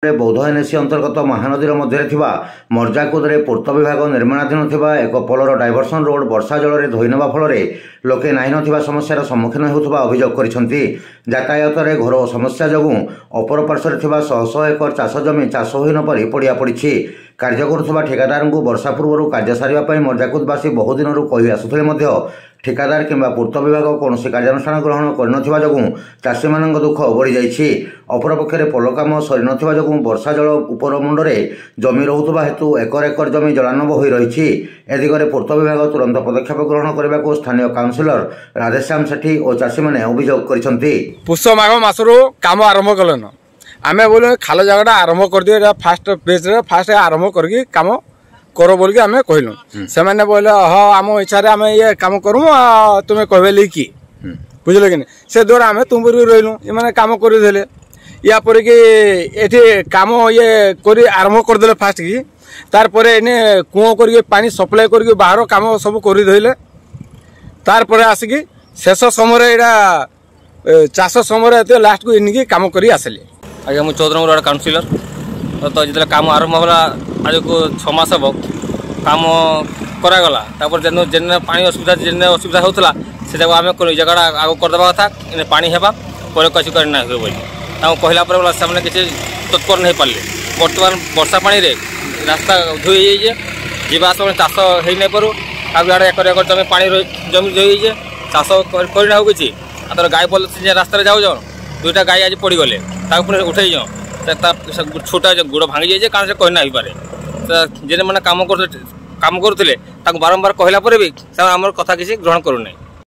बौद्ध एनएसी अंतर्गत महानदीर मध्य मर्जाकुदे पूर्त विभाग निर्माणाधीन एक पोलर डायवर्सन रोड वर्षा जल धोई ना फल लोके नहीं ना समस्यार सम्मुखीन होता अभियोग कर यातायात घोर समस्या जो अपर पार्श्वर शह शह एकर चाष जमी चाष हो नपरी पड़िया पड़ी कार्य करुवा ठेकादार को वर्षा पूर्व कार्य सारे मर्जाकुदवासी बहुदिन कही आसुले ठेकादार किंबा पूर्त विभाग कौन कार्यानुष्ठान ग्रहण कर चाषी मान दुख बढ़ी जाइए। अपरपक्षे पोल कम सरी न वर्षा जल उपर मुंडे जमी रोकवा हेतु एकर एकर जमी जलानब हो रही दिगरे पूर्त विभाग तुरंत पदक्षेप ग्रहण करने को स्थानीय काउंसिलर राधेश्याम सेठी और चाषी मैंने अभियोग कर पुष माघ मसरू कम आरंभ कलन आम बोल खाल जगह आरंभ कर दिए फास्ट पेज फास्ट आरंभ करके कम कर बोल के आम कहलु से मैंने बोले हाँ आम इच्छा आम ये कम करूँ तुम्हें कहबे कि बुझल कि से द्वारा आम तुम रही ये कम कर या पर कि एठी काम ये कर आरंभ करदे फास्ट की तार एने कूँ कर पानी सप्लाई कर बाहर काम सब करदे तार आसिकी शेष समय चाष समय लास्ट को इनकी काम कर आसले आज्ञा मुझे 14 नंबर वार्ड काउंसिलर तो जो काम आरंभ होला आज को 6 मास हम काम करागला जेन जेन पानी असुविधा जेन असुविधा होता से जगह आम जगह आग करदेवा कथा इन पानी हेबा पर कसी करना हुए बोली कहला बोला से किसी तत्पर नहीं पारे बर्तमान वर्षा पानी रे रास्ता धोई जाइए जीवा आस चाष हो नहीं पारू आगे एकर एकर जमी पानी जमी धोई जाइए चाष करना हो किसी तर गाय पल रास्ता जाऊ जाओ दुईटा गाय आज पड़गले पुणी उठे छोटा गोड़ भांगी जाए कारण से कहना हो पारे जेने मैंने काम करुले बारंबार कहला भी आम कथा किसी ग्रहण करूना।